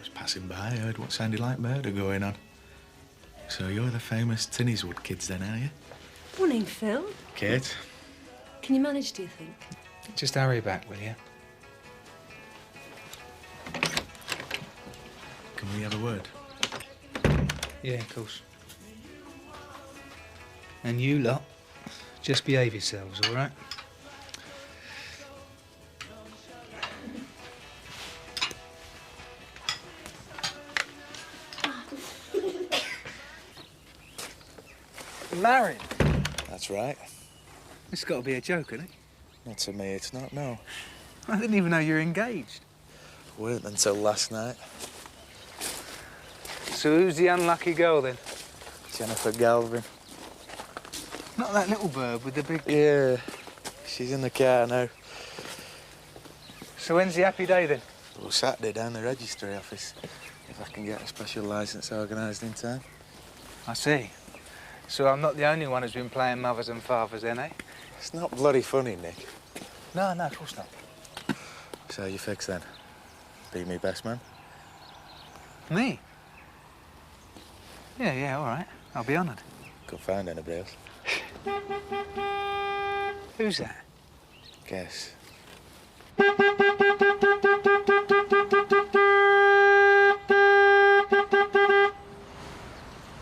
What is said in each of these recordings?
Just passing by, I heard what sounded like murder going on. So you're the famous Tinniswood kids then, are you? Morning, Phil. Kate? Can you manage, do you think? Just hurry back, will you? Can we have a word? Yeah, of course. And you lot, just behave yourselves, all right? Married? That's right. It's got to be a joke, isn't it? Not to me, it's not, no. I didn't even know you were engaged. Weren't until last night. So who's the unlucky girl, then? Jennifer Galvin. Not that little bird with the big... Yeah, she's in the car now. So when's the happy day, then? Well, Saturday down the registry office, if I can get a special licence organised in time. I see. So I'm not the only one who's been playing mothers and fathers, then, eh? It's not bloody funny, Nick. No, of course not. So you fix then? Be me best man? Me? Yeah, all right. I'll be honoured. Couldn't find anybody else. Who's that? Guess.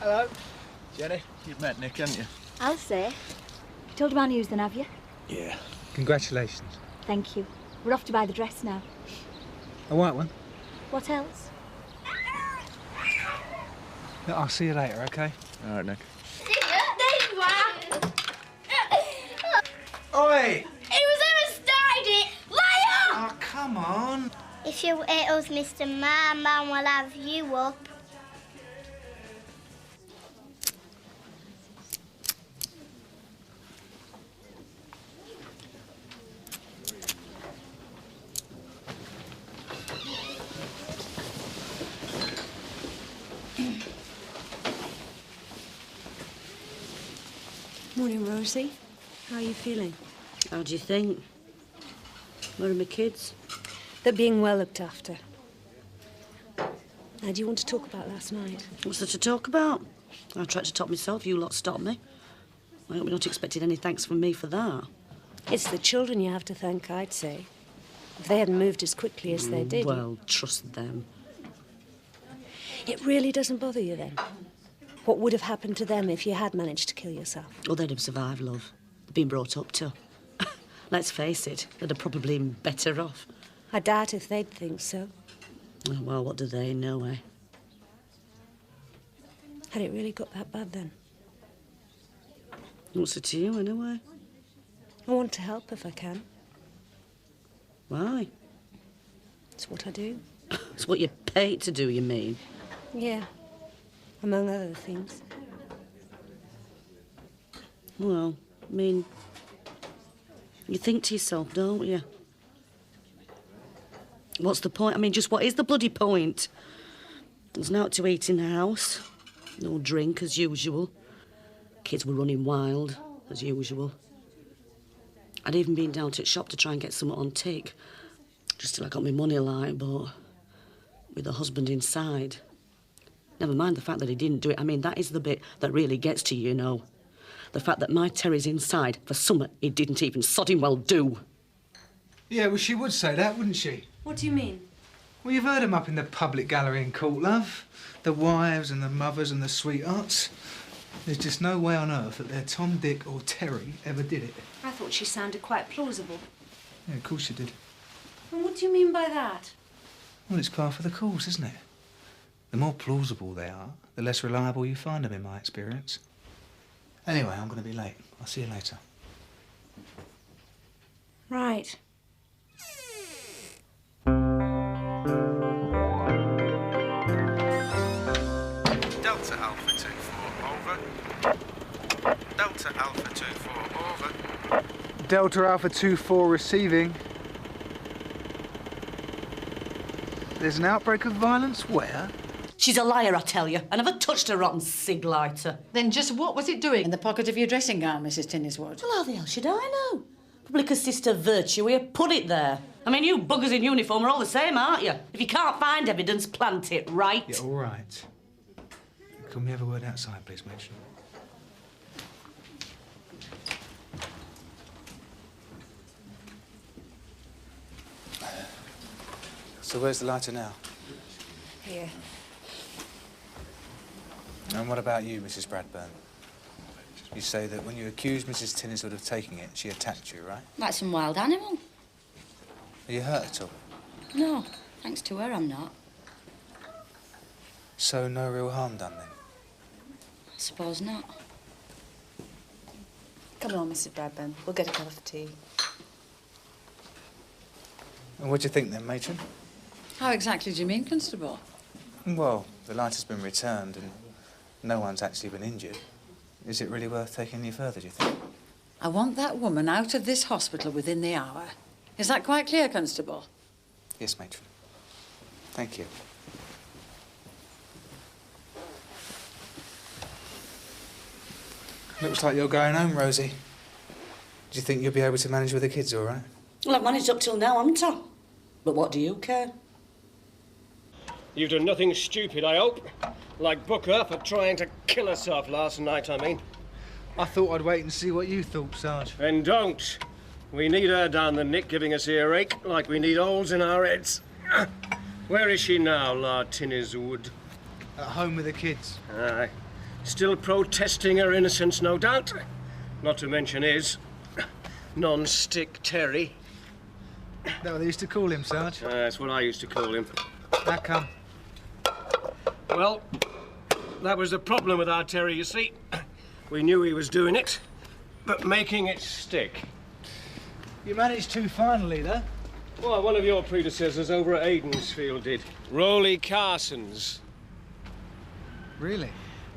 Hello. Jenny, you've met Nick, haven't you? I'll say. Told him our news then, have you? Yeah. Congratulations. Thank you. We're off to buy the dress now. A white one? What else? Look, I'll see you later, OK? All right, Nick. Oi! It was him who started it! Liar! Oh, come on. If you hit us, Mr. Man, Man will have you up. Morning, Rosie. How are you feeling? How do you think? Where are my kids? They're being well looked after. Now, do you want to talk about last night? What's there to talk about? I tried to top myself, you lot stopped me. I hope you're not expecting any thanks from me for that. It's the children you have to thank, I'd say. If they hadn't moved as quickly as they did. Well, trust them. It really doesn't bother you, then? What would have happened to them if you had managed to kill yourself? Oh, they'd have survived, love. They've been brought up to. Let's face it, they'd have probably been better off. I doubt if they'd think so. Oh, well, what do they know, eh? Had it really got that bad, then? What's it to you, anyway? I want to help if I can. Why? It's what I do. It's what you're paid to do, you mean? Yeah, among other things. Well, I mean, you think to yourself, don't you? What's the point? I mean, just what is the bloody point? There's naught to eat in the house. No drink, as usual. Kids were running wild, as usual. I'd even been down to the shop to try and get something on tick. Just till I got my money, like, but with the husband inside. Never mind the fact that he didn't do it. I mean, that is the bit that really gets to you, you know. The fact that my Terry's inside for something he didn't even sodding well do. Yeah, well, she would say that, wouldn't she? What do you mean? Well, you've heard 'em up in the public gallery in court, love. The wives and the mothers and the sweethearts. There's just no way on earth that their Tom, Dick or Terry ever did it. I thought she sounded quite plausible. Yeah, of course you did. And what do you mean by that? Well, it's par for the course, isn't it? The more plausible they are, the less reliable you find them, in my experience. Anyway, I'm going to be late. I'll see you later. Right. Delta Alpha 24, over. Delta Alpha 24, over. Delta Alpha 24 receiving. There's an outbreak of violence where? She's a liar, I tell you. I never touched a rotten cig lighter. Then just what was it doing in the pocket of your dressing gown, Mrs. Tinniswood? Well, how the hell should I know? Public assistor virtue, here, put it there. I mean, you buggers in uniform are all the same, aren't you? If you can't find evidence, plant it, right? Yeah, all right. Can we have a word outside, please, Mitch? So where's the lighter now? Here. And what about you, Mrs. Bradburn? You say that when you accused Mrs. Tinniswood of taking it, she attacked you, right? Like some wild animal. Are you hurt at all? No, thanks to her, I'm not. So no real harm done, then? I suppose not. Come on, Mrs. Bradburn. We'll get a cup of tea. And what do you think, then, matron? How exactly do you mean, Constable? Well, the lighter's been returned and no one's actually been injured. Is it really worth taking any further, do you think? I want that woman out of this hospital within the hour. Is that quite clear, Constable? Yes, matron. Thank you. Looks like you're going home, Rosie. Do you think you'll be able to manage with the kids all right? Well, I've managed up till now, haven't I? But what do you care? You've done nothing stupid, I hope. Like Booker for trying to kill herself last night, I mean. I thought I'd wait and see what you thought, Sarge. Then don't. We need her down the nick giving us earache like we need holes in our heads. Where is she now, Lord Tinniswood? At home with the kids. Aye. Still protesting her innocence, no doubt. Not to mention his non-stick Terry. Is that what they used to call him, Sarge? That's what I used to call him. How come? Well, that was the problem with our Terry, you see. We knew he was doing it, but making it stick. You managed to finally, though. Well, one of your predecessors over at Aidensfield did. Rowley Carson's. Really?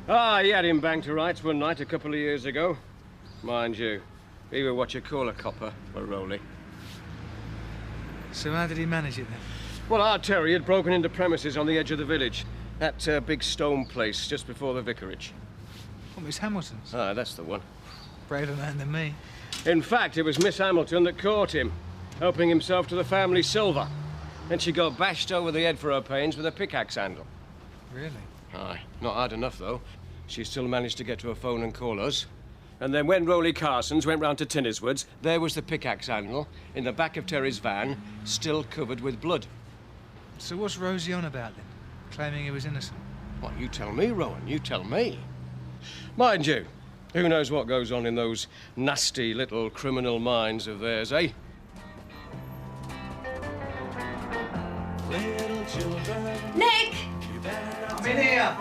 Ah, he had him banged to rights one night a couple of years ago. Mind you, he was what you call a copper, a Rowley. So how did he manage it, then? Well, our Terry had broken into premises on the edge of the village. That big stone place just before the vicarage. What, Miss Hamilton's? Ah, that's the one. Braver man than me. In fact, it was Miss Hamilton that caught him, helping himself to the family silver. Then she got bashed over the head for her pains with a pickaxe handle. Really? Aye, not hard enough, though. She still managed to get to her phone and call us. And then when Rowley Carson's went round to Tinniswood's, there was the pickaxe handle in the back of Terry's van, still covered with blood. So what's Rosie on about, then? Claiming he was innocent? What, you tell me, Rowan, you tell me. Mind you, who knows what goes on in those nasty little criminal minds of theirs, eh? Nick! I'm in here!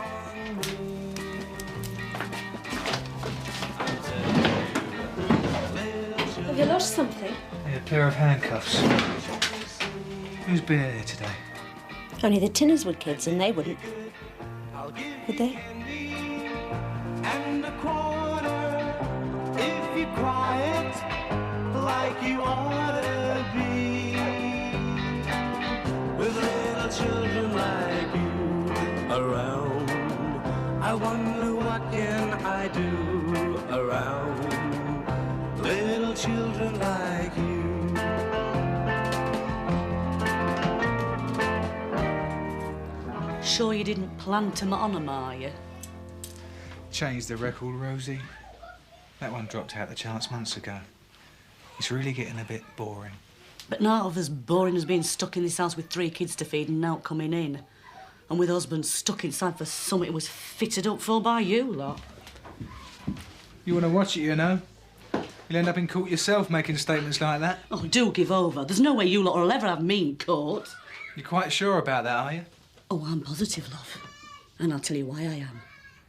Have you lost something? Yeah, a pair of handcuffs. Who's been in here today? Only the Tinniswood kids, and they wouldn't. Would they? And a quarter if you're quiet like you ought to be. With little children like you around, I wonder what can I do around little children like you. Sure you didn't plant 'em on 'em, are you? Change the record, Rosie. That one dropped out the charts months ago. It's really getting a bit boring. But not of as boring as being stuck in this house with 3 kids to feed and out coming in. And with husbands stuck inside for something it was fitted up for by you lot. You want to watch it, you know? You'll end up in court yourself making statements like that. Oh, do give over. There's no way you lot will ever have me in court. You're quite sure about that, are you? Oh, I'm positive, love. And I'll tell you why I am.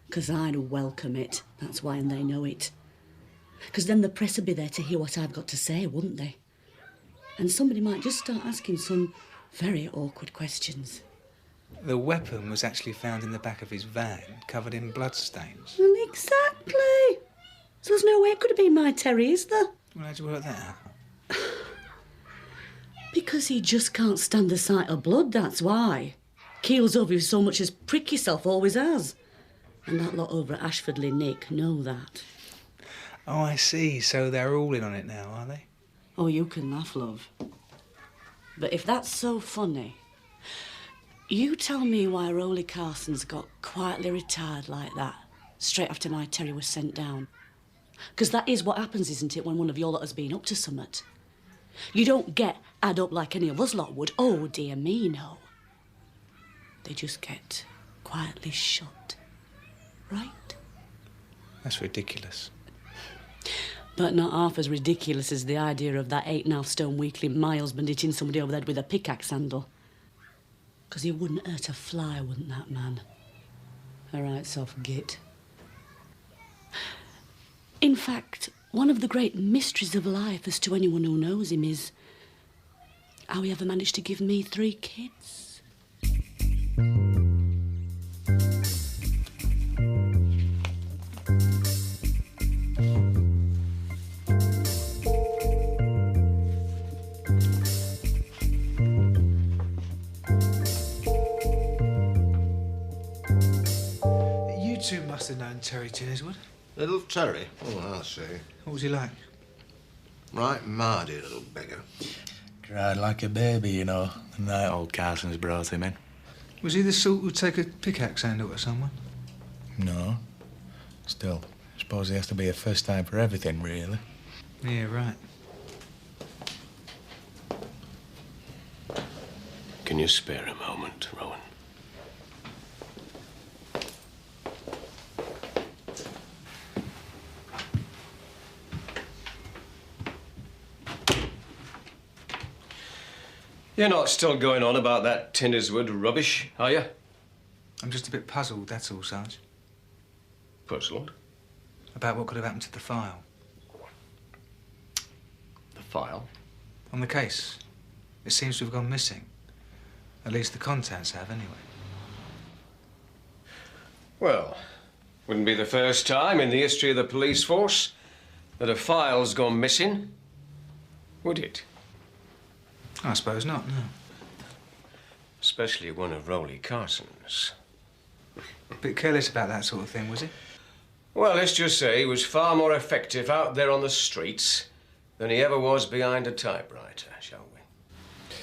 'Cause I'd welcome it. That's why, and they know it. 'Cause then the press would be there to hear what I've got to say, wouldn't they? And somebody might just start asking some very awkward questions. The weapon was actually found in the back of his van, covered in bloodstains. Well, exactly. So there's no way it could have been my Terry, is there? Well, how'd you work that out? Because he just can't stand the sight of blood, that's why. Keels over you so much as prick yourself, always has. And that lot over at Ashfordley Nick know that. Oh, I see. So they're all in on it now, are they? Oh, you can laugh, love. But if that's so funny, you tell me why Rowley Carson's got quietly retired like that, straight after my Terry was sent down. Because that is what happens, isn't it, when one of your lot has been up to summit? You don't get add up like any of us lot would. Oh, dear me, no. They just get quietly shut. Right? That's ridiculous. But not half as ridiculous as the idea of that 8.5 stone weakling my husband hitting somebody over the head with a pickaxe handle. Because he wouldn't hurt a fly, wouldn't that man? A right soft git. In fact, one of the great mysteries of life, as to anyone who knows him, is how he ever managed to give me 3 kids. You two must have known Terry Tinniswood. Little Terry? Oh, I see. What was he like? Right mardy little beggar. Cried like a baby, you know, the night old Carson's brought him in. Was he the sort who'd take a pickaxe handle at someone? No. Still, I suppose there has to be a first time for everything, really. Yeah, right. Can you spare a moment, Rowan? You're not still going on about that Tinniswood rubbish, are you? I'm just a bit puzzled, that's all, Sarge. Puzzled? About what could have happened to the file. The file? On the case. It seems to have gone missing. At least the contents have, anyway. Well, wouldn't be the first time in the history of the police force that a file's gone missing, would it? I suppose not, no. Especially one of Rowley Carson's. A bit careless about that sort of thing, was he? Well, let's just say he was far more effective out there on the streets than he ever was behind a typewriter, shall we?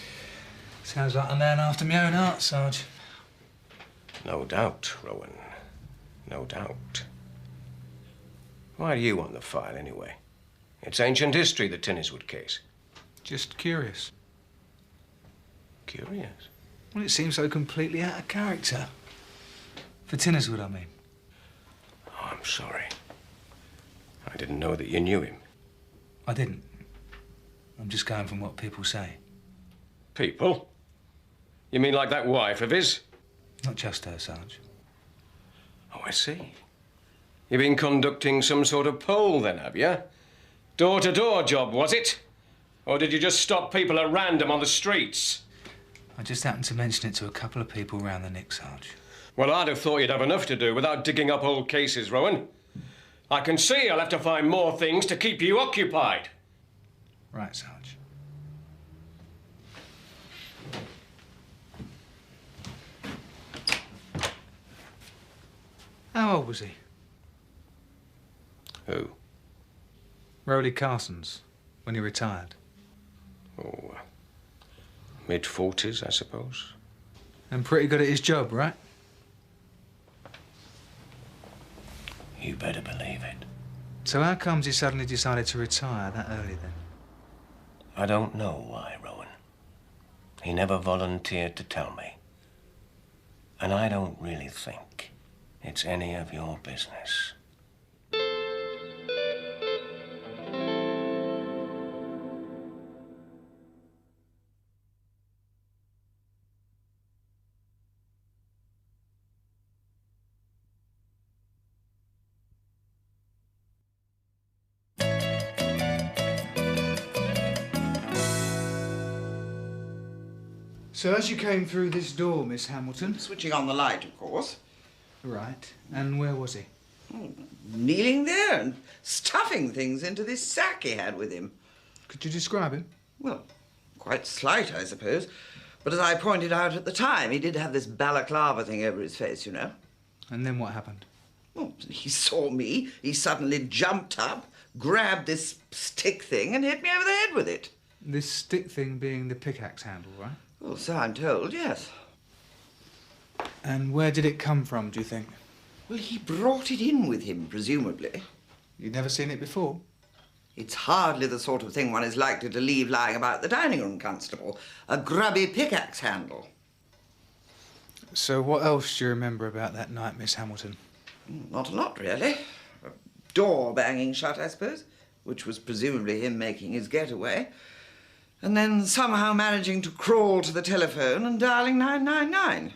Sounds like a man after my own heart, Sarge. No doubt, Rowan. No doubt. Why do you want the file, anyway? It's ancient history, the Tinniswood case. Just curious. Curious? Well, it seems so completely out of character. For Tinniswood, I mean. Oh, I'm sorry. I didn't know that you knew him. I didn't. I'm just going from what people say. People? You mean like that wife of his? Not just her, Sarge. Oh, I see. You've been conducting some sort of poll, then, have you? Door-to-door job, was it? Or did you just stop people at random on the streets? I just happened to mention it to a couple of people round the Nick, Sarge. Well, I'd have thought you'd have enough to do without digging up old cases, Rowan. I can see I'll have to find more things to keep you occupied. Right, Sarge. How old was he? Who? Rowley Carson's, when he retired. Oh, mid-40s, I suppose. And pretty good at his job, right? You better believe it. So how comes he suddenly decided to retire that early, then? I don't know why, Rowan. He never volunteered to tell me. And I don't really think it's any of your business. So as you came through this door, Miss Hamilton... Switching on the light, of course. Right. And where was he? Oh, kneeling there and stuffing things into this sack he had with him. Could you describe him? Well, quite slight, I suppose. But as I pointed out at the time, he did have this balaclava thing over his face, you know. And then what happened? Well, he saw me. He suddenly jumped up, grabbed this stick thing and hit me over the head with it. This stick thing being the pickaxe handle, right? Well, so I'm told, yes. And where did it come from, do you think? Well, he brought it in with him, presumably. You'd never seen it before? It's hardly the sort of thing one is likely to leave lying about the dining room, Constable. A grubby pickaxe handle. So what else do you remember about that night, Miss Hamilton? Not a lot, really. A door banging shut, I suppose, which was presumably him making his getaway. And then somehow managing to crawl to the telephone and dialing 999.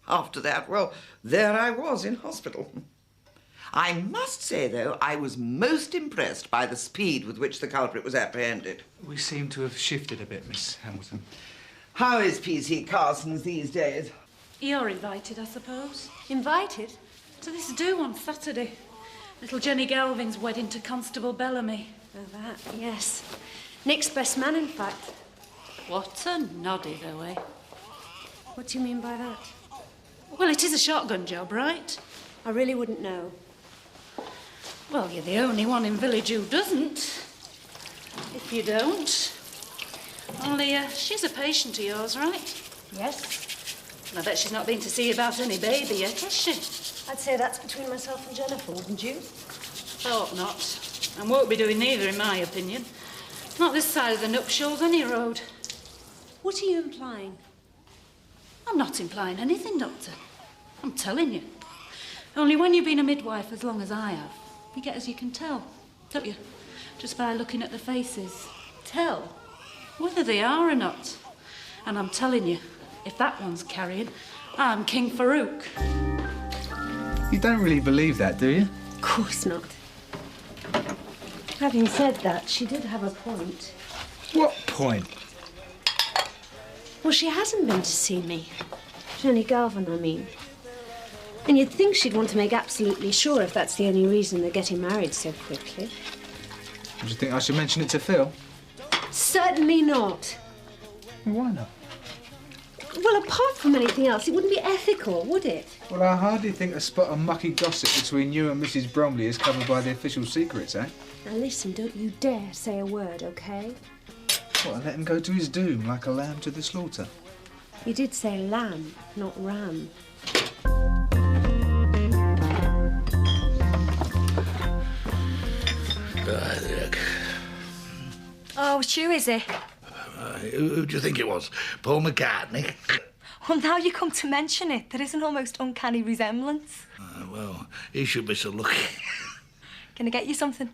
After that, well, there I was in hospital. I must say, though, I was most impressed by the speed with which the culprit was apprehended. We seem to have shifted a bit, Miss Hamilton. How is P.C. Carson's these days? You're invited, I suppose. Invited? To this do on Saturday. Little Jenny Galvin's wedding to Constable Bellamy. Oh, that, yes. Nick's best man, in fact. What a noddy, though, eh? What do you mean by that? Well, it is a shotgun job, right? I really wouldn't know. Well, you're the only one in village who doesn't. If you don't. Only, she's a patient of yours, right? Yes. And I bet she's not been to see about any baby yet, has she? I'd say that's between myself and Jennifer, wouldn't you? I hope not. And won't be doing neither, in my opinion. Not this side of the nuptials, any road. What are you implying? I'm not implying anything, Doctor. I'm telling you. Only when you've been a midwife as long as I have, you get as you can tell, don't you? Just by looking at the faces. Tell? Whether they are or not. And I'm telling you, if that one's carrying, I'm King Farouk. You don't really believe that, do you? Of course not. Having said that, she did have a point. What point? Well, she hasn't been to see me. Jenny Galvin, I mean. And you'd think she'd want to make absolutely sure if that's the only reason they're getting married so quickly. Do you think I should mention it to Phil? Certainly not. Why not? Well, apart from anything else, it wouldn't be ethical, would it? Well, I hardly think a spot of mucky gossip between you and Mrs. Bromley is covered by the official secrets, eh? Now listen, don't you dare say a word, OK? What, I let him go to his doom like a lamb to the slaughter? You did say lamb, not ram. Oh, it's you, is it? Who do you think it was? Paul McCartney? Well, now you come to mention it, there is an almost uncanny resemblance. Well, he should be so lucky. Can I get you something?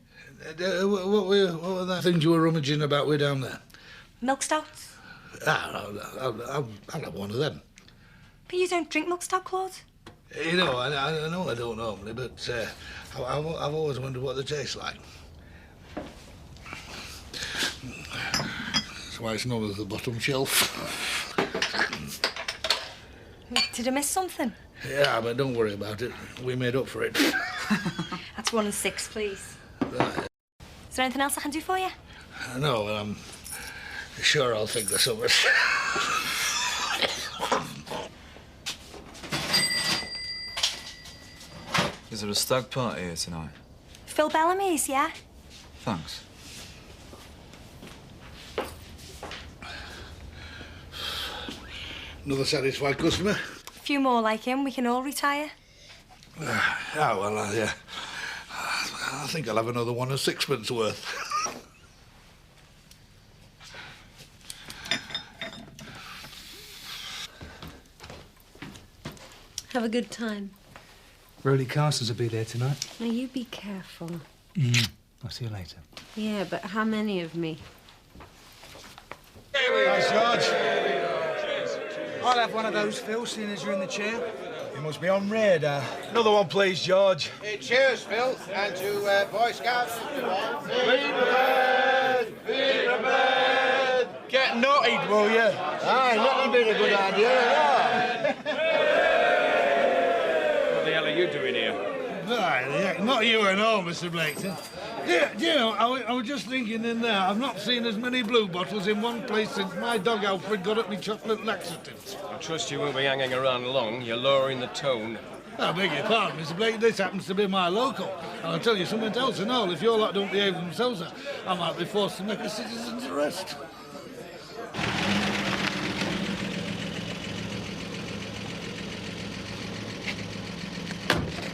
What were the things you were rummaging about way down there? Milk stouts? I'll have one of them. But you don't drink milk stout, Claude? You know, I know I don't normally, but I've always wondered what they taste like. That's why it's known as the bottom shelf. Did I miss something? Yeah, but don't worry about it. We made up for it. That's 1 and 6, please. Right. Is there anything else I can do for you? No, I'm sure I'll think of something. Is there a stag party here tonight? Phil Bellamy's, yeah? Thanks. Another satisfied customer? A few more like him, we can all retire. Yeah, I think I'll have another 1 and 6pence worth. Have a good time. Rowley Carsons will be there tonight. Now, you be careful. I'll see you later. Yeah, but how many of me? Thanks, George. I'll have one of those, Phil, seeing as you're in the chair. You must be on radar. Another one, please, George. Hey, cheers, Phil, and to Boy Scouts. Feed the bird! Feed the bird! Get knotted, will you? Aye, that'll be a good idea, yeah. What the hell are you doing here? Right, not you and all, Mr. Blakeson. Yeah, you know, I was just thinking in there, I've not seen as many blue bottles in one place since my dog Alfred got up me chocolate laxatives. I trust you won't be hanging around long. You're lowering the tone. I beg your pardon, Mr. Blake, this happens to be my local. And I'll tell you something else and all. If your lot don't behave themselves, I might be forced to make a citizen's arrest.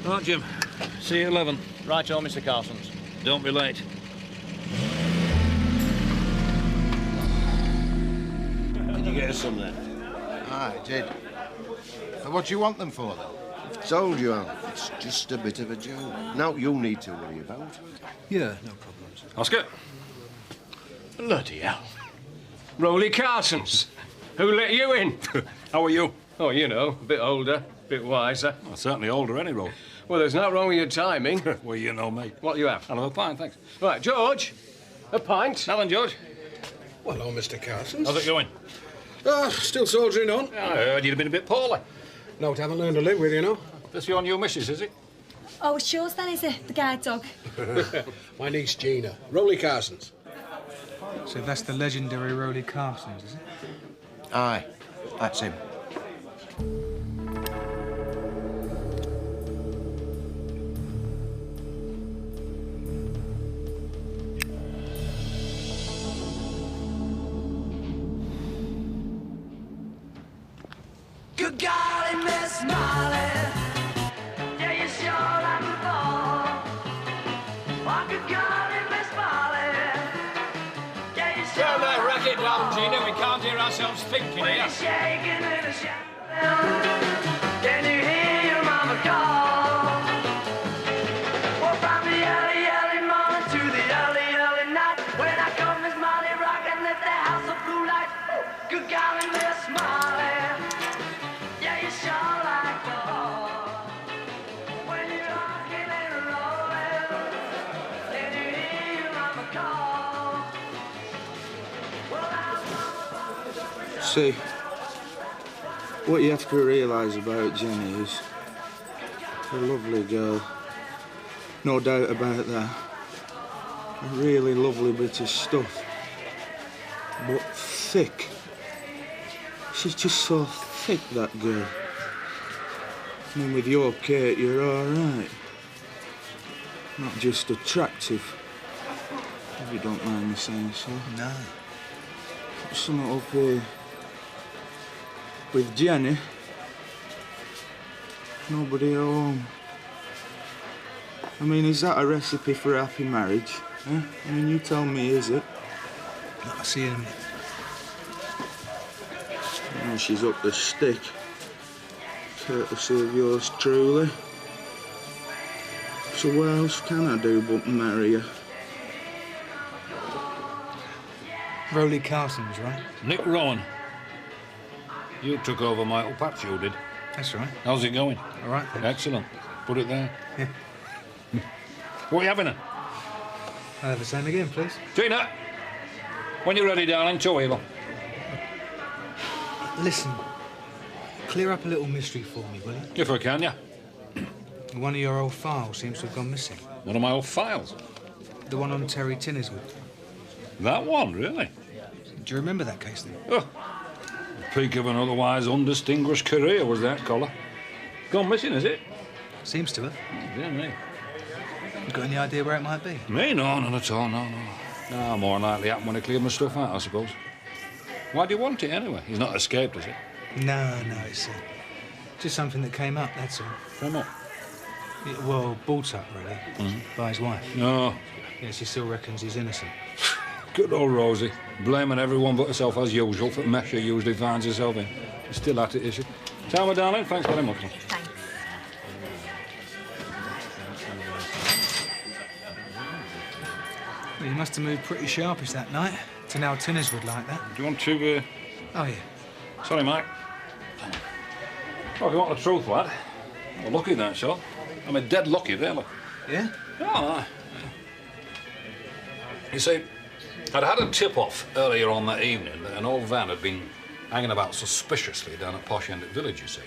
Right, Jim. See you at 11. Right on, Mr. Carsons. Don't be late. Did you get us some then? I did. And what do you want them for, then? I've told you, Al. It's just a bit of a joke. Now you need to worry about. Yeah, no problems. Oscar? Bloody hell. Rolly Carsons. Who let you in? How are you? Oh, you know, a bit older, a bit wiser. Well, certainly older, any roll. Well, there's nothing wrong with your timing. Well, you know me. What'll you have? I'll have a pint, thanks. Right, George. A pint. Nothing, George. Well, hello, Mr. Carsons. How's it going? Still soldiering on. I heard you'd been a bit poorly. No, haven't learned to live with, you know. This your new missus, is it? Oh, it's yours then, is it? The guide dog. My niece Gina. Rolly Carsons. So that's the legendary Rolly Carsons, is it? Aye, that's him. Good golly, Miss Molly. Yeah, you sure like the ball. Oh, good golly, Miss Molly. Yeah, you sure Turn that like racket the down, ball. Gina. We can't hear ourselves thinking When here. you're shaking in a shower, can you hear your mama call? Well, from the early, early morning to the early, early night, when I come, Miss Molly rockin' at the house of blue light. Good golly, Miss Molly. Yeah, you sure like the ball. When you're rocking and rolling, can you hear your mama call? Well, See, what you have to realise about Jenny is a lovely girl. No doubt about that. A really lovely bit of stuff. But thick. She's just so thick, that girl. I mean, with your Kate, you're all right. Not just attractive, if you don't mind me saying so. No. Something up here. With Jenny, nobody at home. I mean, is that a recipe for a happy marriage? Eh? I mean, you tell me, is it? I see you in a minute. Oh, she's up the stick. Courtesy of yours truly. So what else can I do but marry her? Rolly Carsons, right? Nick Rowan. You took over my little patch, you did. That's right. How's it going? All right, thanks. Excellent. Put it there. Yeah. What are you having then? I'll have the same again, please. Gina! When you're ready, darling, two evil. Listen, clear up a little mystery for me, will you? If I can, yeah. One of your old files seems to have gone missing. One of my old files? The one on Terry Tinniswood. That one, really? Do you remember that case, then? Oh. Peak of an otherwise undistinguished career was that, Collar. Gone missing, is it? Seems to have. Oh, dear me. You got any idea where it might be? Me? No, none at all, no. No, more than likely happened when I cleared my stuff out, I suppose. Why do you want it, anyway? He's not escaped, has he? No, it's just something that came up, that's all. Came up? Yeah, well, brought up, really, by his wife. No. Yeah, she still reckons he's innocent. Good old Rosie. Blaming everyone but herself as usual for the mess she usually finds herself in. She's still at it, is she? Tell me, darling, thanks very much. Thanks. Well, you must have moved pretty sharpish that night to nail Tinniswood like that. Do you want to, Oh, yeah. Sorry, Mike. Oh, if you want the truth, lad. Well, lucky that, so. I mean, dead lucky, really. Yeah? Oh, aye. You see, I'd had a tip-off earlier on that evening that an old van had been hanging about suspiciously down at Posh End Village, you see.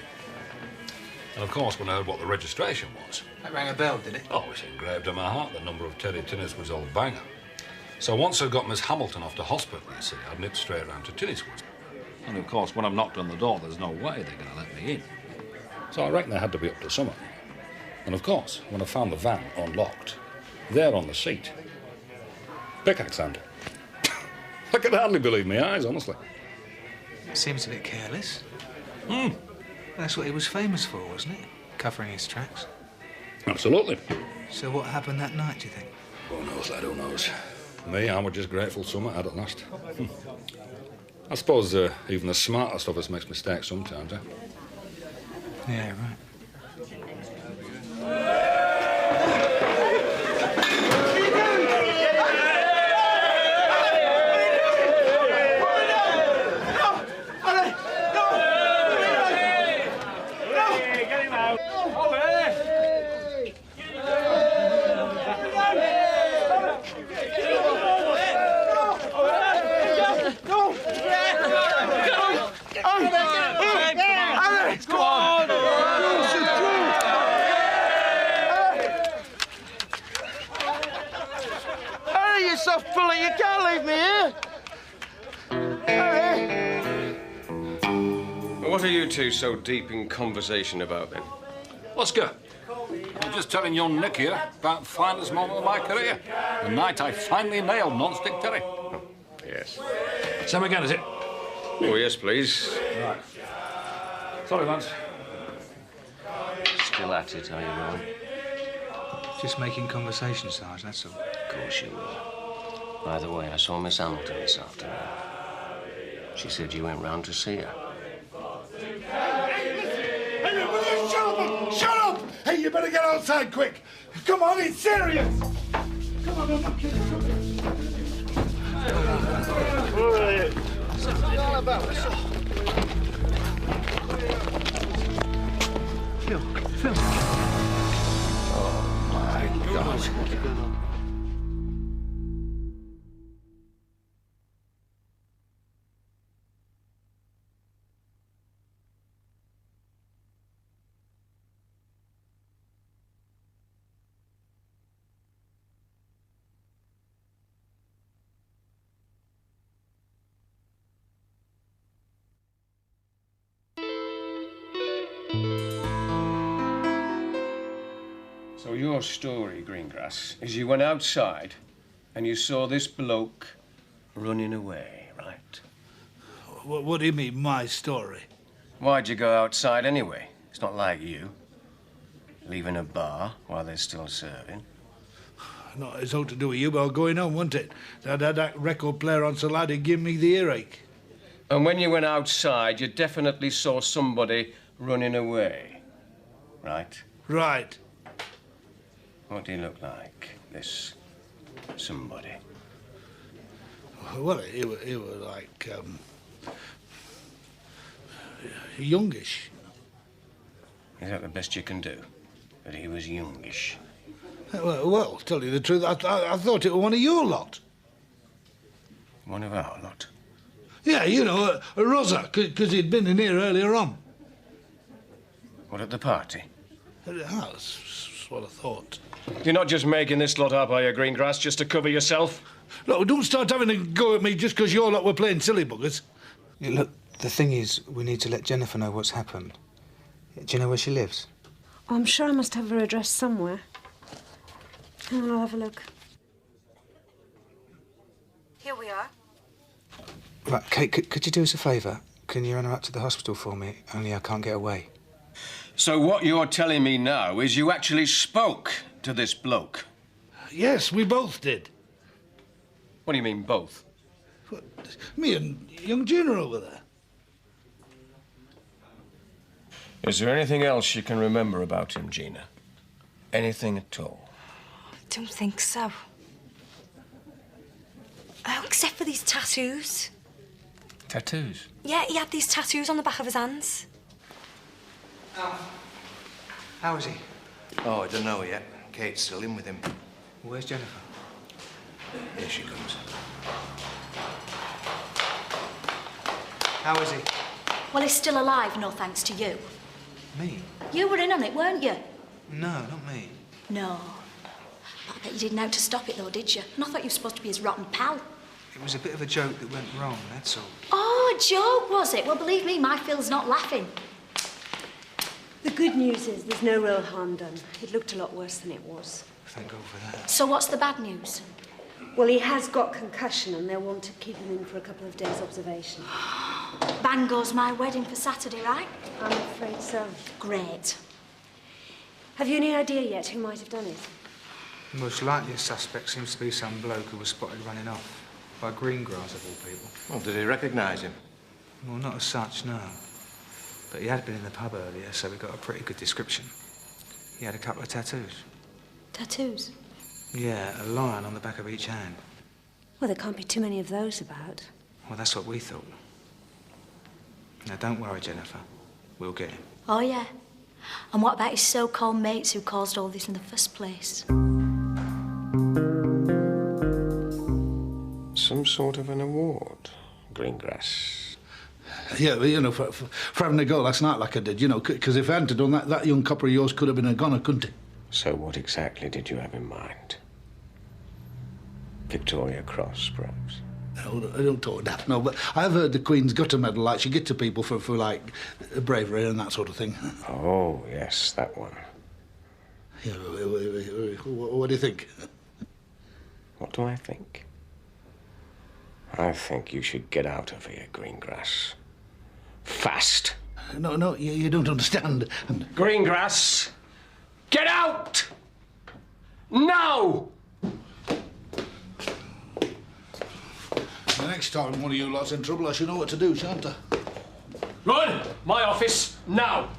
And, of course, when I heard what the registration was... That rang a bell, did it? Oh, it's engraved in my heart, the number of Terry Tinniswood's old banger. So once I'd got Miss Hamilton off to hospital, you see, I'd nipped straight round to Tinniswood's. And, of course, when I've knocked on the door, there's no way they're going to let me in. So I reckon they had to be up to something. And of course, when I found the van unlocked, there on the seat, pickaxe handle. I could hardly believe my eyes, honestly. Seems a bit careless. Hmm. That's what he was famous for, wasn't it? Covering his tracks. Absolutely. So what happened that night, do you think? Who knows, lad, who knows? Me, I was just grateful something had at last. I suppose even the smartest of us makes mistakes sometimes, eh? Yeah, right. You can't leave me here. What are you two so deep in conversation about, then? Oscar, I'm just telling young Nick here about the finest moment of my career. The night I finally nailed Non-Stick Terry. Oh, yes. Same again, is it? Oh, yes, please. Right. Sorry, Lance. Still at it, are you, Rowan? Just making conversation, Sarge, that's all. Of course you were. By the way, I saw Miss Hamilton this afternoon. She said you went round to see her. Hey, will you shut up? Shut up! Hey, you better get outside quick. Come on, it's serious. Come on, I'm not kidding. What's it all about? Phil. Oh, my God. What's going on? So your story, Greengrass, is you went outside and you saw this bloke running away, right? What do you mean, my story? Why'd you go outside anyway? It's not like you. Leaving a bar while they're still serving. No, it's all to do with you, but going home, wasn't it? That record player on Saladi gave me the earache. And when you went outside, you definitely saw somebody running away, right? Right. What do you look like, this somebody? Well, he was like, youngish. Is that the best you can do? That he was youngish? Well, tell you the truth, I thought it was one of your lot. One of our lot? Yeah, you know, Rosa, because he'd been in here earlier on. What, at the party? That's what I thought. You're not just making this lot up, are you, Greengrass, just to cover yourself? Look, don't start having a go at me just because your lot were playing silly buggers. Yeah, look, the thing is, we need to let Jennifer know what's happened. Do you know where she lives? Oh, I'm sure I must have her address somewhere. Hang on, I'll have a look. Here we are. Right, Kate, could you do us a favour? Can you run her up to the hospital for me? Only I can't get away. So what you're telling me now is you actually spoke to this bloke? Yes, we both did. What do you mean, both? What, me and young Gina over there. Is there anything else you can remember about him, Gina? Anything at all? I don't think so. Oh, except for these tattoos. Tattoos? Yeah, he had these tattoos on the back of his hands. How is he? Oh, I don't know yet. Kate's still in with him. Where's Jennifer? Here she comes. How is he? Well, he's still alive, no thanks to you. Me? You were in on it, weren't you? No, not me. No. I bet you didn't know to stop it, though, did you? And I thought you were supposed to be his rotten pal. It was a bit of a joke that went wrong, that's all. Oh, a joke, was it? Well, believe me, my Phil's not laughing. The good news is there's no real harm done. It looked a lot worse than it was. Thank God for that. So what's the bad news? Well, he has got concussion and they'll want to keep him in for a couple of days' observation. Bang goes my wedding for Saturday, right? I'm afraid so. Great. Have you any idea yet who might have done it? The most likely suspect seems to be some bloke who was spotted running off by Greengrass, of all people. Well, did he recognise him? Well, not as such, no. But he had been in the pub earlier, so we got a pretty good description. He had a couple of tattoos. Tattoos? Yeah, a lion on the back of each hand. Well, there can't be too many of those about. Well, that's what we thought. Now, don't worry, Jennifer. We'll get him. Oh, yeah. And what about his so-called mates who caused all this in the first place? Some sort of an award, Greengrass. Yeah, well, you know, for having a go last night like I did, you know, because if I hadn't done that, that young copper of yours could have been a goner, couldn't he? So what exactly did you have in mind? Victoria Cross, perhaps? No, I don't talk that, no, but I've heard the Queen's got a medal like she get to people for like, bravery and that sort of thing. Oh, yes, that one. Yeah, what do you think? What do I think? I think you should get out of here, Greengrass. Fast! No, you don't understand. Greengrass! Get out! Now! The next time one of you lot's in trouble, I should know what to do, shan't I? Run! My office, now!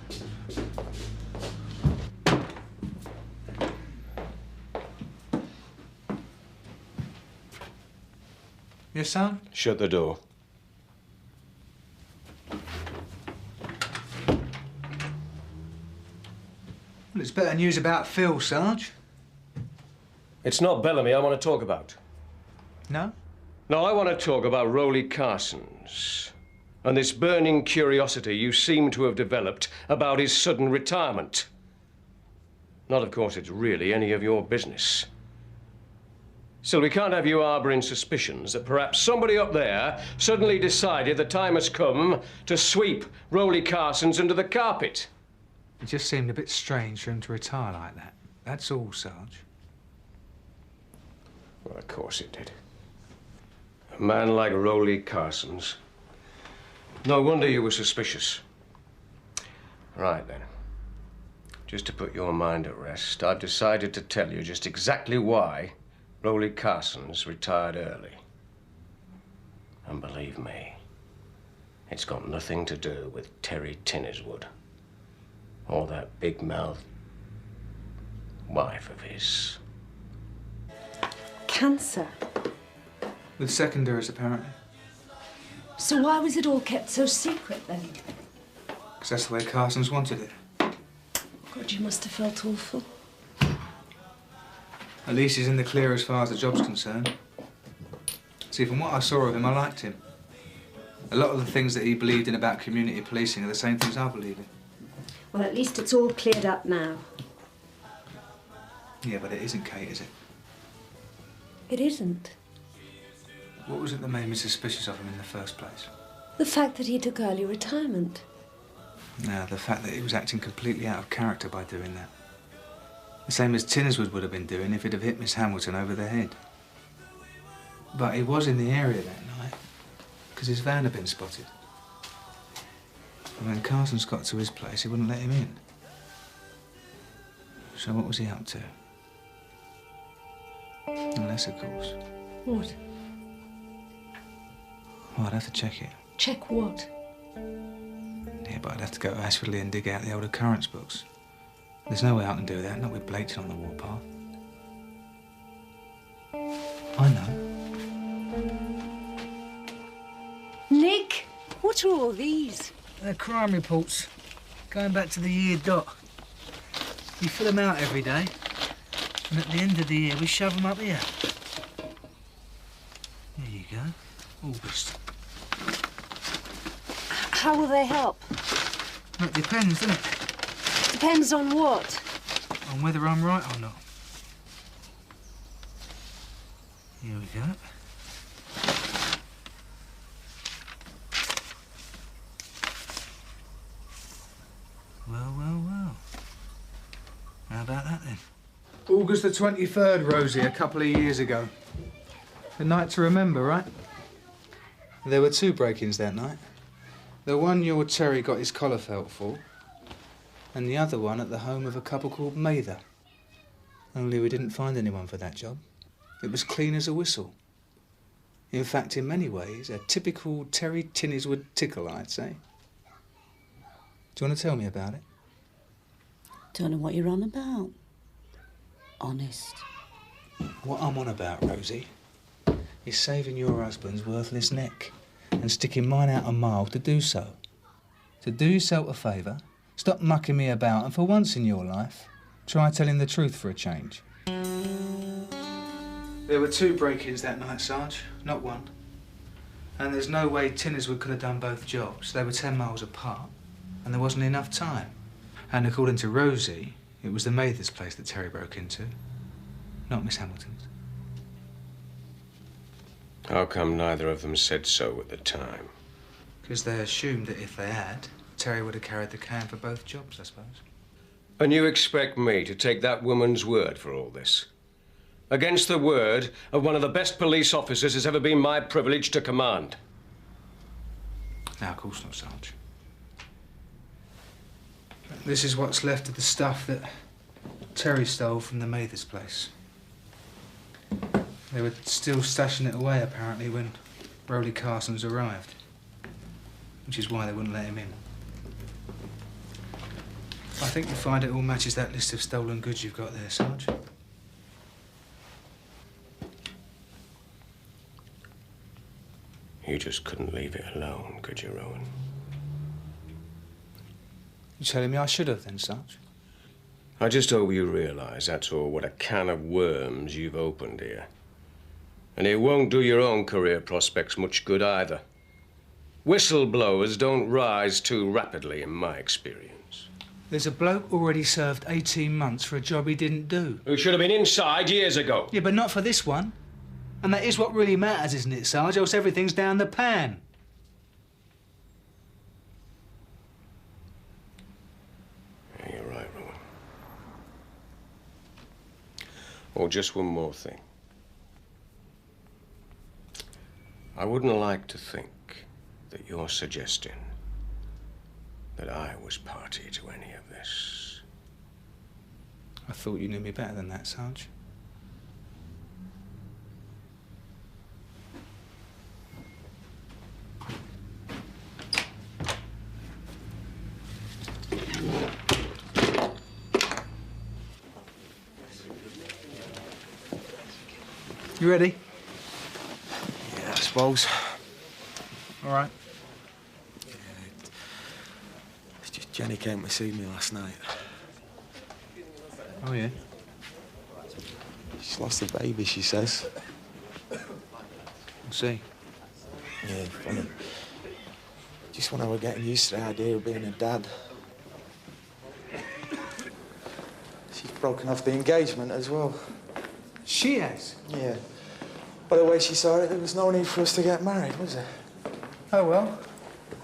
Yes, son? Shut the door. Well, it's better news about Phil, Sarge. It's not Bellamy I want to talk about. No? No, I want to talk about Rowley Carsons and this burning curiosity you seem to have developed about his sudden retirement. Not, of course, it's really any of your business. Still, we can't have you harbouring suspicions that perhaps somebody up there suddenly decided the time has come to sweep Rowley Carsons under the carpet. It just seemed a bit strange for him to retire like that. That's all, Sarge. Well, of course it did. A man like Rowley Carsons. No wonder you were suspicious. Right, then. Just to put your mind at rest, I've decided to tell you just exactly why Rowley Carsons retired early. And believe me, it's got nothing to do with Terry Tinniswood or that big-mouthed wife of his. Cancer. With secondaries, apparently. So why was it all kept so secret, then? Because that's the way Carsons wanted it. God, you must have felt awful. At least he's in the clear as far as the job's concerned. See, from what I saw of him, I liked him. A lot of the things that he believed in about community policing are the same things I believe in. Well, at least it's all cleared up now. Yeah, but it isn't, Kate, is it? It isn't. What was it that made me suspicious of him in the first place? The fact that he took early retirement. No, the fact that he was acting completely out of character by doing that. The same as Tinniswood would have been doing if he'd have hit Miss Hamilton over the head. But he was in the area that night, because his van had been spotted. And when Carsons got to his place, he wouldn't let him in. So what was he up to? Unless, of course... What? Well, I'd have to check it. Check what? Yeah, but I'd have to go to Ashfordley and dig out the old occurrence books. There's no way I can do that, not with Blaketon on the warpath. I know. Nick, what are all these? They're crime reports, going back to the year dot. We fill them out every day, and at the end of the year, we shove them up here. There you go, August. How will they help? Well, it depends, doesn't it? Depends on what? On whether I'm right or not. Here we go. Well, well, well. How about that, then? August the 23rd, Rosie, a couple of years ago. A night to remember, right? There were 2 break-ins that night. The one your Terry got his collar felt for, and the other one at the home of a couple called Mather. Only we didn't find anyone for that job. It was clean as a whistle. In fact, in many ways, a typical Terry Tinniswood tickle, I'd say. Do you want to tell me about it? Don't know what you're on about. Honest. What I'm on about, Rosie, is saving your husband's worthless neck and sticking mine out a mile to do so. To do yourself a favour, stop mucking me about, and for once in your life, try telling the truth for a change. There were 2 break-ins that night, Sarge, not one. And there's no way Tinniswood could have done both jobs. They were 10 miles apart, and there wasn't enough time. And according to Rosie, it was the Mathers' place that Terry broke into, not Miss Hamilton's. How come neither of them said so at the time? Because they assumed that if they had, Terry would have carried the can for both jobs, I suppose. And you expect me to take that woman's word for all this? Against the word of one of the best police officers it's ever been my privilege to command. No, of course not, Sarge. This is what's left of the stuff that Terry stole from the Mathers' place. They were still stashing it away, apparently, when Rowley Carsons arrived. Which is why they wouldn't let him in. I think you'll find it all matches that list of stolen goods you've got there, Sarge. You just couldn't leave it alone, could you, Rowan? You telling me I should have, then, Sarge? I just hope you realise, that's all, what a can of worms you've opened here. And it won't do your own career prospects much good either. Whistleblowers don't rise too rapidly, in my experience. There's a bloke already served 18 months for a job he didn't do. Who should have been inside years ago. Yeah, but not for this one. And that is what really matters, isn't it, Sarge? Else everything's down the pan. Yeah, you're right, Rowan. Oh, just one more thing. I wouldn't like to think that you're suggesting that I was party to any of this. I thought you knew me better than that, Sarge. You ready? Yeah, I suppose. All right. Jenny came to see me last night. Oh, yeah? She's lost a baby, she says. I see. Yeah, funny. Just when I was getting used to the idea of being a dad. She's broken off the engagement as well. She has? Yeah. By the way she saw it, there was no need for us to get married, was there? Oh, well.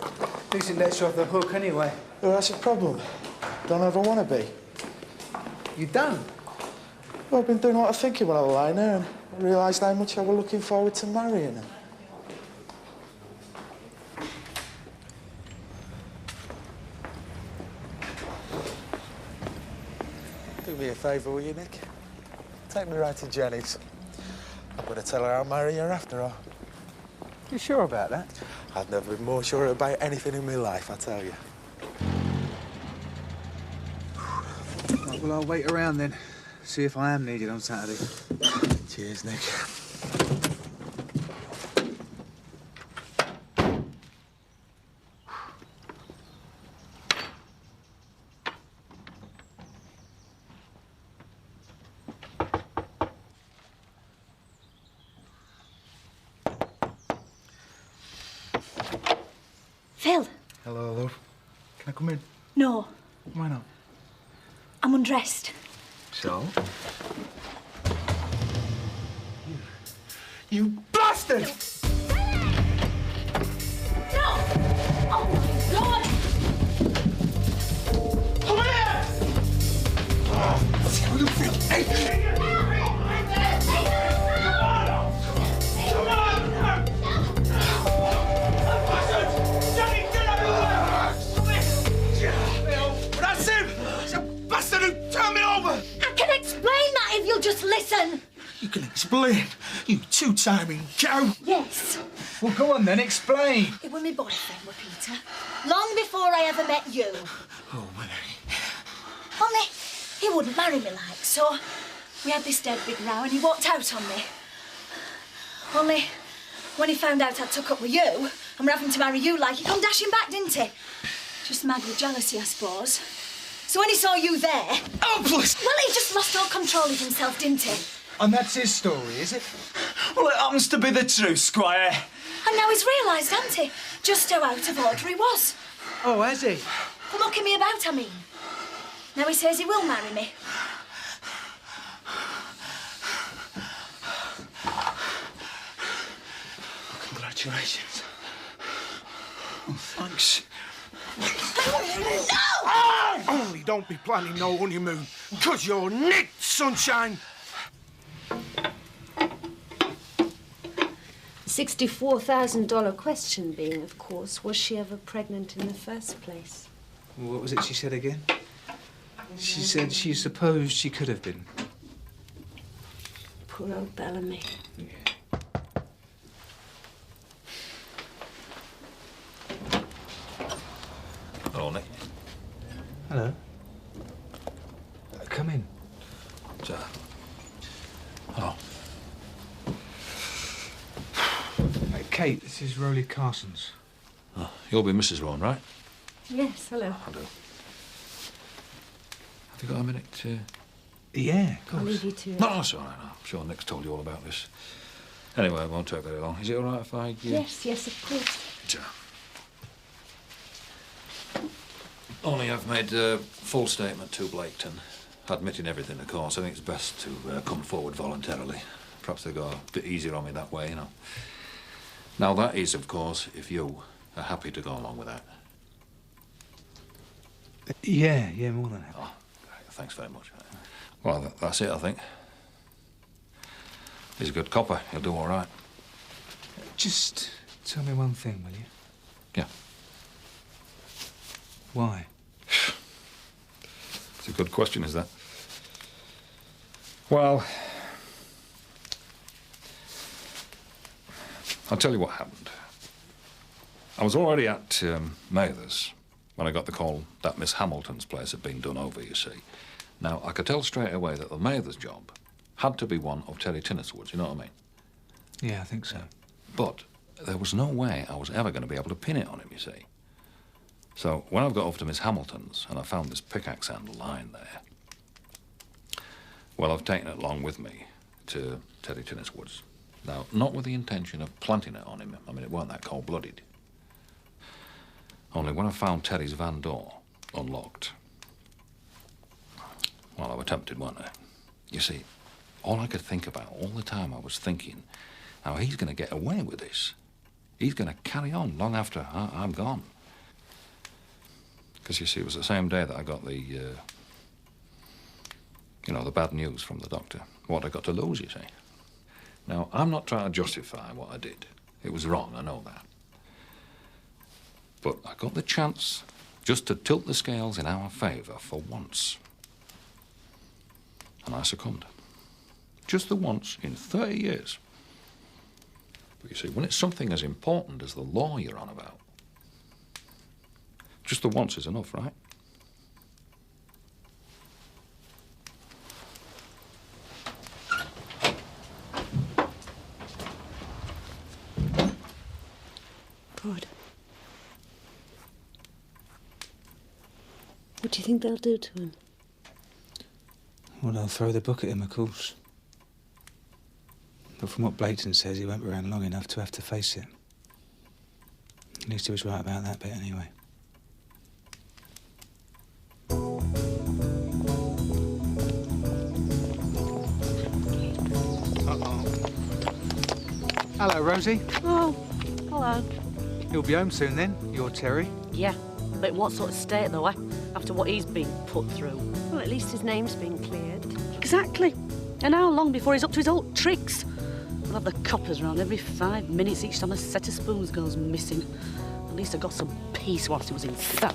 At least it lets you off the hook anyway. Well, that's a problem. Don't ever want to be. You don't? Well, I've been doing a lot of thinking while I was lying there, and I realised how much I was looking forward to marrying her. Do me a favour, will you, Nick? Take me right to Jenny's. I'm going to tell her I'll marry her after all. You sure about that? I've never been more sure about anything in my life, I tell you. Right, well, I'll wait around then. See if I am needed on Saturday. Cheers, Nick. Phil. Hello, love. Can I come in? No, Why not? I'm undressed. So? You bastard! No! Oh, my God! Come here! explain, you two-timing cow. Yes. Well, go on then, explain. It was my boyfriend, were Peter. Long before I ever met you. Oh, Mary. Only, he wouldn't marry me like, so we had this dead big row and he walked out on me. Only, when he found out I took up with you and were having to marry you like, he come dashing back, didn't he? Just mad with jealousy, I suppose. So when he saw you there... Oh, please! Well, he just lost all control of himself, didn't he? And that's his story, is it? Well, it happens to be the truth, Squire. And now he's realised, hasn't he? Just how out of order he was. Oh, has he? For mucking me about, I mean. Now he says he will marry me. Congratulations. Oh, thanks. No! Only don't be planning no honeymoon, 'cause you're nicked, sunshine. $64,000 question being, of course, was she ever pregnant in the first place? What was it she said again? She said she supposed she could have been. Poor old Bellamy. Hello, Nick. Hello. Come in. Sir. Hello. Kate, this is Rowley Carson's. Oh, you'll be Mrs. Rowan, right? Yes, hello. I do. Have you got a minute to... Yeah, of course. I'll leave you to it. No, that's all right. I'm sure Nick's told you all about this. Anyway, it won't take very long. Is it all right if I... Yes, yes, of course. Sure. Only I've made a full statement to Blaketon, admitting everything, of course. I think it's best to come forward voluntarily. Perhaps they go a bit easier on me that way, you know. Now, that is, of course, if you are happy to go along with that. Yeah, more than happy. Oh, great. Thanks very much. Well, that's it, I think. He's a good copper. He'll do all right. Just tell me one thing, will you? Yeah. Why? It's a good question, is that? Well, I'll tell you what happened. I was already at Mather's when I got the call that Miss Hamilton's place had been done over, you see. Now, I could tell straight away that the Mather's job had to be one of Terry Tinniswood's, you know what I mean? Yeah, I think so. But there was no way I was ever going to be able to pin it on him, you see. So when I've got over to Miss Hamilton's and I found this pickaxe handle lying there, well, I've taken it along with me to Terry Tinniswood's. Now, not with the intention of planting it on him. I mean, it weren't that cold-blooded. Only when I found Terry's van door unlocked, well, I was tempted, weren't I? You see, all I could think about all the time I was thinking, how he's going to get away with this. He's going to carry on long after I'm gone. Because, you see, it was the same day that I got the, you know, the bad news from the doctor. What I got to lose, you see. Now, I'm not trying to justify what I did. It was wrong, I know that. But I got the chance just to tilt the scales in our favour for once. And I succumbed. Just the once in 30 years. But you see, when it's something as important as the law you're on about, just the once is enough, right? Good. What do you think they'll do to him? Well, they'll throw the book at him, of course. But from what Blaketon says, he won't be around long enough to have to face it. At least he was right about that bit, anyway. Hello, Rosie. Oh, hello. You'll be home soon, then? You're Terry? Yeah, but in what sort of state, though, eh? After what he's been put through. Well, at least his name's been cleared. Exactly. And how long before he's up to his old tricks? We'll have the coppers round every 5 minutes each time a set of spoons goes missing. At least I got some peace whilst he was inside.